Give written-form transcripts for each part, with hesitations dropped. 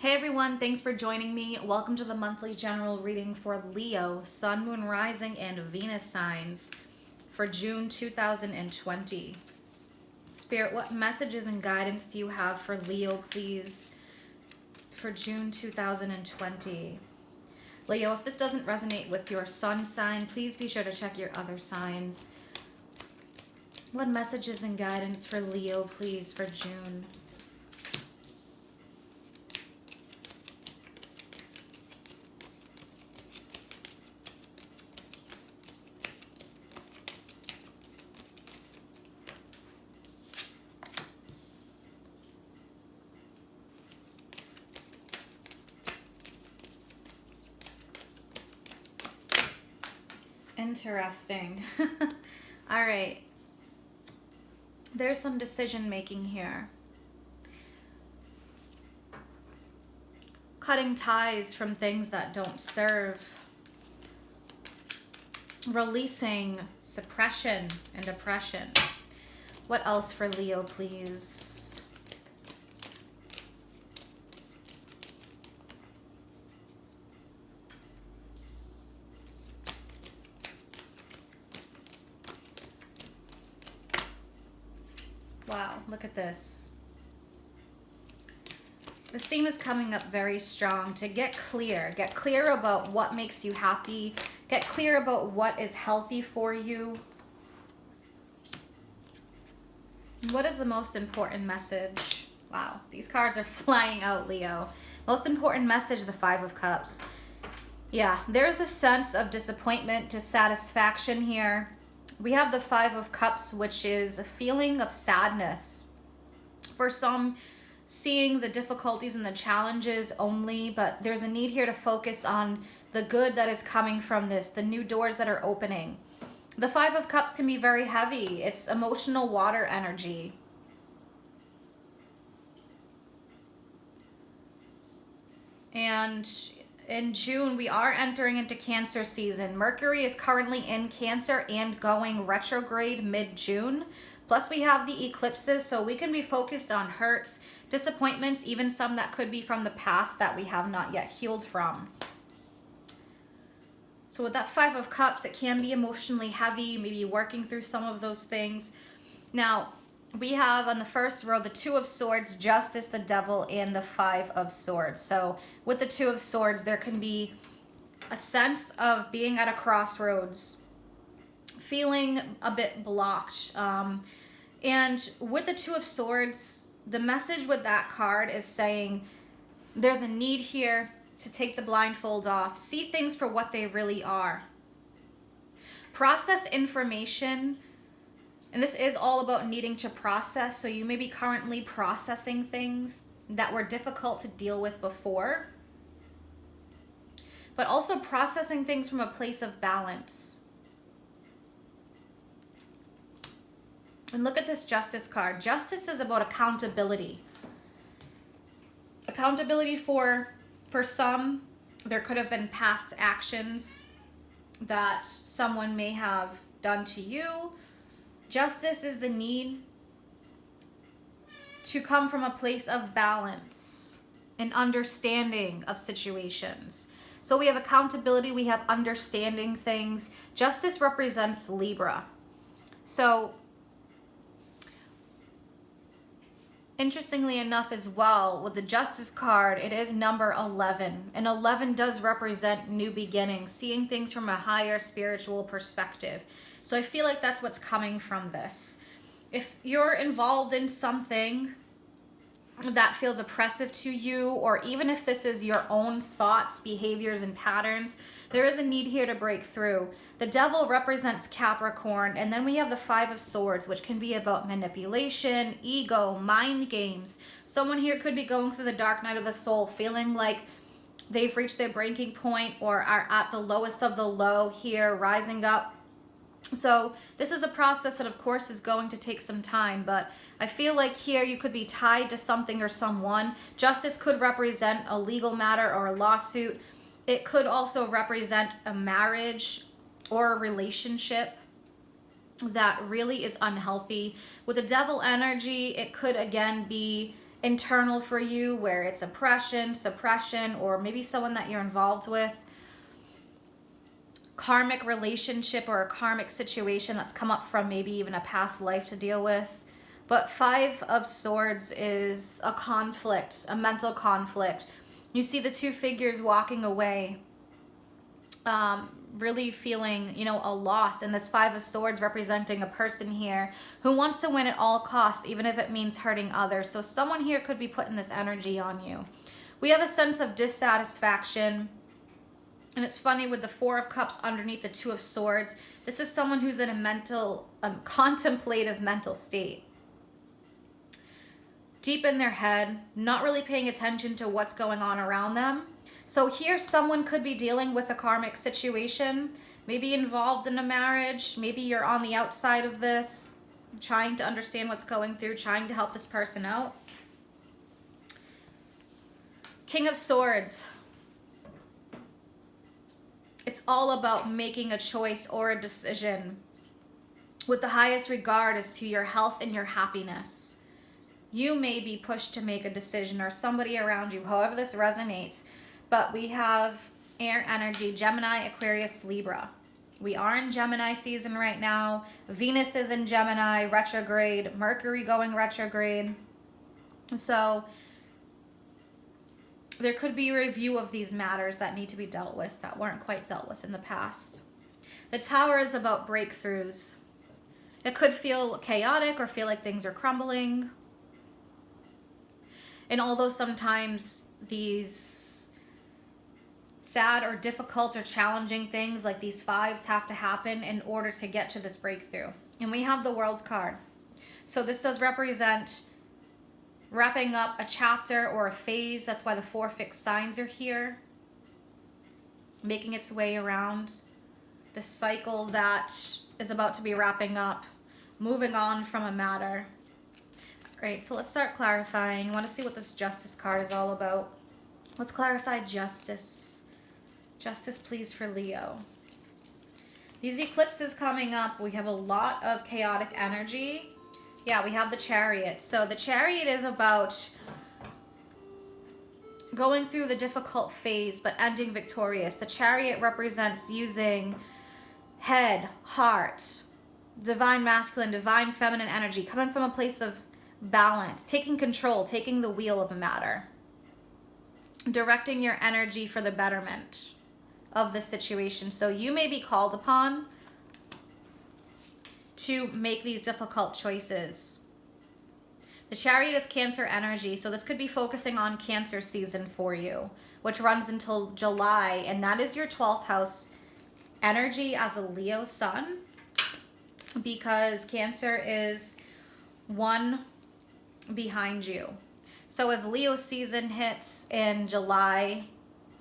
Hey everyone, thanks for joining me. Welcome to the monthly general reading for Leo, Sun, Moon, Rising, and Venus signs for June 2020. Spirit, what messages and guidance do you have for Leo, please, for June 2020? Leo, if this doesn't resonate with your sun sign, please be sure to check your other signs. What messages and guidance for Leo, please, for June? Interesting. All right. There's some decision making here. Cutting ties from things that don't serve. Releasing suppression and oppression. What else for Leo, please? Wow, look at this. This theme is coming up very strong. To get clear about what makes you happy, get clear about what is healthy for you. What is the most important message? Wow, these cards are flying out, Leo. Most important message, the Five of Cups. Yeah, there's a sense of disappointment, dissatisfaction here. We have the Five of Cups, which is a feeling of sadness. For some, seeing the difficulties and the challenges only, but there's a need here to focus on the good that is coming from this, the new doors that are opening. The Five of Cups can be very heavy. It's emotional water energy. And in June, we are entering into Cancer season. Mercury is currently in Cancer and going retrograde mid-June. Plus we have the eclipses, so we can be focused on hurts, disappointments, even some that could be from the past that we have not yet healed from. So with that Five of Cups, it can be emotionally heavy, maybe working through some of those things. Now, we have on the first row the Two of Swords, Justice, the Devil, and the Five of Swords. So with the Two of Swords, there can be a sense of being at a crossroads, feeling a bit blocked. And with the Two of Swords, the message with that card is saying there's a need here to take the blindfold off, see things for what they really are. Process information. And this is all about needing to process. So you may be currently processing things that were difficult to deal with before, but also processing things from a place of balance. And look at this Justice card. Justice is about accountability. Accountability for some, there could have been past actions that someone may have done to you. Justice is the need to come from a place of balance and understanding of situations. So we have accountability, we have understanding things. Justice represents Libra. So interestingly enough as well, with the Justice card, it is number 11. And 11 does represent new beginnings, seeing things from a higher spiritual perspective. So I feel like that's what's coming from this. If you're involved in something that feels oppressive to you, or even if this is your own thoughts, behaviors, and patterns, there is a need here to break through. The Devil represents Capricorn, and then we have the Five of Swords, which can be about manipulation, ego, mind games. Someone here could be going through the dark night of the soul, feeling like they've reached their breaking point or are at the lowest of the low here, rising up. So this is a process that of course is going to take some time, but I feel like here you could be tied to something or someone. Justice could represent a legal matter or a lawsuit. It could also represent a marriage or a relationship that really is unhealthy. With the Devil energy, it could again be internal for you, where it's oppression, suppression, or maybe someone that you're involved with. Karmic relationship or a karmic situation that's come up from maybe even a past life to deal with. But 5 of Swords is a conflict, a mental conflict. You see the 2 figures walking away, really feeling, you know, a loss. And this 5 of Swords representing a person here who wants to win at all costs, even if it means hurting others. So someone here could be putting this energy on you. We have a sense of dissatisfaction. And it's funny with the 4 of Cups underneath the 2 of Swords. This is someone who's in a mental, contemplative mental state. Deep in their head, not really paying attention to what's going on around them. So here someone could be dealing with a karmic situation, maybe involved in a marriage. Maybe you're on the outside of this, trying to understand what's going through, trying to help this person out. King of Swords. It's all about making a choice or a decision with the highest regard as to your health and your happiness. You may be pushed to make a decision, or somebody around you, however this resonates. But we have air energy, Gemini, Aquarius, Libra. We are in Gemini season right now. Venus is in Gemini, retrograde. Mercury going retrograde. So there could be a review of these matters that need to be dealt with, that weren't quite dealt with in the past. The Tower is about breakthroughs. It could feel chaotic or feel like things are crumbling. And although sometimes these sad or difficult or challenging things like these 5s have to happen in order to get to this breakthrough. And we have the World card. So this does represent wrapping up a chapter or a phase. That's why the 4 fixed signs are here. Making its way around the cycle that is about to be wrapping up. Moving on from a matter. Great, so let's start clarifying. I want to see what this Justice card is all about. Let's clarify justice. Justice, please, for Leo. These eclipses coming up, we have a lot of chaotic energy. Yeah, we have the Chariot. So the Chariot is about going through the difficult phase, but ending victorious. The Chariot represents using head, heart, divine masculine, divine feminine energy, coming from a place of balance, taking control, taking the wheel of a matter, directing your energy for the betterment of the situation. So you may be called upon to make these difficult choices. The Chariot is Cancer energy, so this could be focusing on Cancer season for you, which runs until July, and that is your 12th house energy as a Leo sun, because Cancer is one behind you. So as Leo season hits in July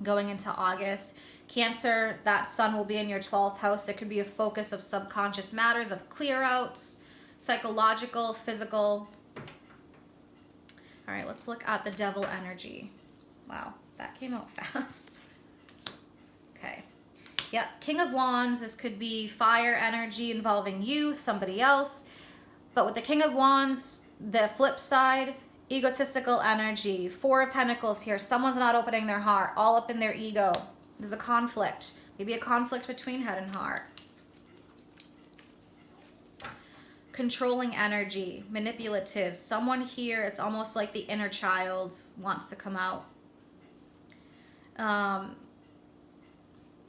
going into August, Cancer, that sun will be in your 12th house. There could be a focus of subconscious matters, of clear outs, psychological, physical. All right, let's look at the Devil energy. Wow, that came out fast. Okay. Yep, King of Wands. This could be fire energy involving you, somebody else. But with the King of Wands, the flip side, egotistical energy. 4 of Pentacles here. Someone's not opening their heart, all up in their ego. There's a conflict. Maybe a conflict between head and heart. Controlling energy, manipulative. Someone here, it's almost like the inner child wants to come out.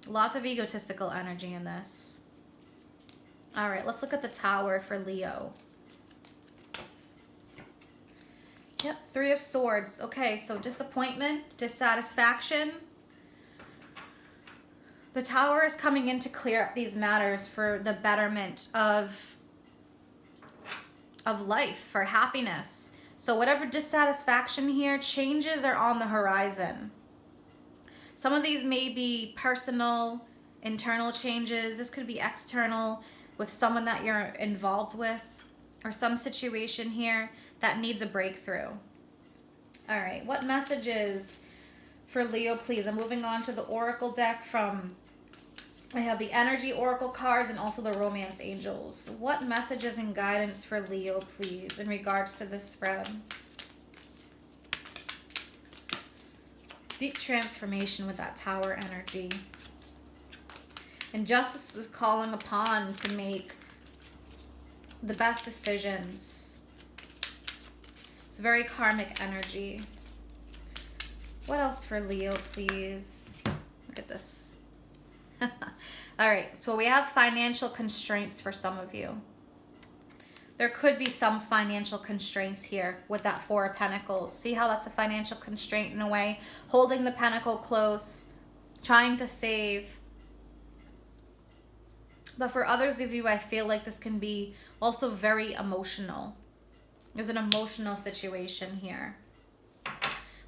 Lots of egotistical energy in this. All right, let's look at the Tower for Leo. Yep, 3 of Swords. Okay, so disappointment, dissatisfaction. The Tower is coming in to clear up these matters for the betterment of life, for happiness. So whatever dissatisfaction here, changes are on the horizon. Some of these may be personal, internal changes. This could be external with someone that you're involved with, or some situation here that needs a breakthrough. All right, what messages for Leo, please? I'm moving on to the Oracle deck from, I have the Energy Oracle cards and also the Romance Angels. What messages and guidance for Leo, please, in regards to this spread? Deep transformation with that Tower energy. And Justice is calling upon to make the best decisions. It's very karmic energy. What else for Leo, please? Look at this. All right, so we have financial constraints for some of you. There could be some financial constraints here with that Four of Pentacles. See how that's a financial constraint in a way? Holding the pentacle close, trying to save. But for others of you, I feel like this can be also very emotional. There's an emotional situation here.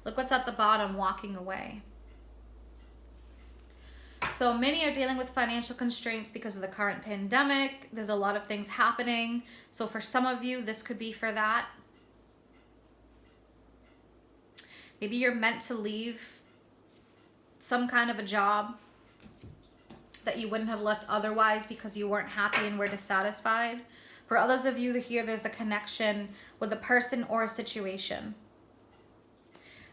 Look what's at the bottom, walking away. So many are dealing with financial constraints because of the current pandemic. There's a lot of things happening. So for some of you, this could be for that. Maybe you're meant to leave some kind of a job that you wouldn't have left otherwise because you weren't happy and were dissatisfied. For others of you here, there's a connection with a person or a situation.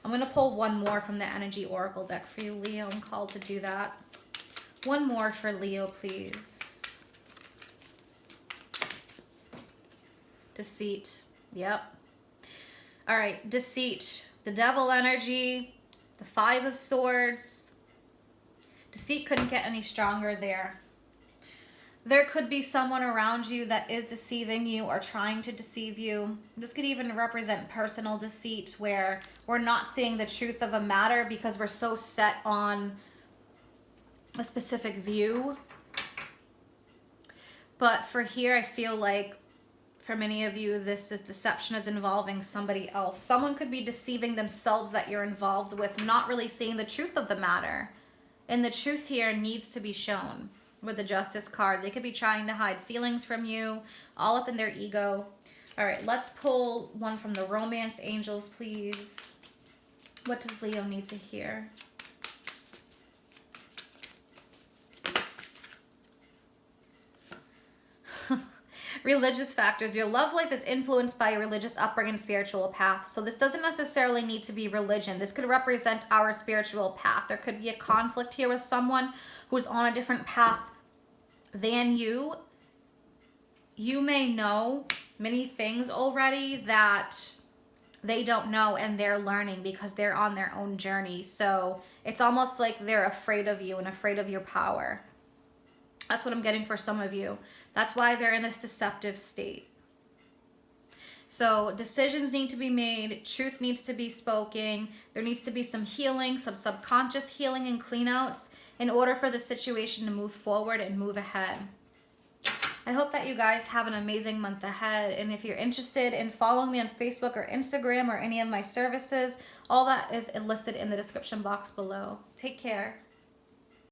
I'm going to pull one more from the Energy Oracle deck for you, Leo. I'm called to do that. One more for Leo, please. Deceit. Yep. All right, deceit. The Devil energy, the Five of Swords. Deceit couldn't get any stronger there. There could be someone around you that is deceiving you or trying to deceive you. This could even represent personal deceit where we're not seeing the truth of a matter because we're so set on a specific view. But for here, I feel like for many of you, this deception is involving somebody else. Someone could be deceiving themselves that you're involved with, not really seeing the truth of the matter. And the truth here needs to be shown with the Justice card. They could be trying to hide feelings from you, all up in their ego. All right, let's pull one from the Romance Angels, please. What does Leo need to hear? Religious factors. Your love life is influenced by your religious upbringing and spiritual path. So this doesn't necessarily need to be religion. This could represent our spiritual path. There could be a conflict here with someone who's on a different path than you. You may know many things already that they don't know, and they're learning because they're on their own journey. So it's almost like they're afraid of you and afraid of your power. That's what I'm getting for some of you. That's why they're in this deceptive state. So decisions need to be made. Truth needs to be spoken. There needs to be some healing, some subconscious healing and cleanouts in order for the situation to move forward and move ahead. I hope that you guys have an amazing month ahead. And if you're interested in following me on Facebook or Instagram or any of my services, all that is listed in the description box below. Take care.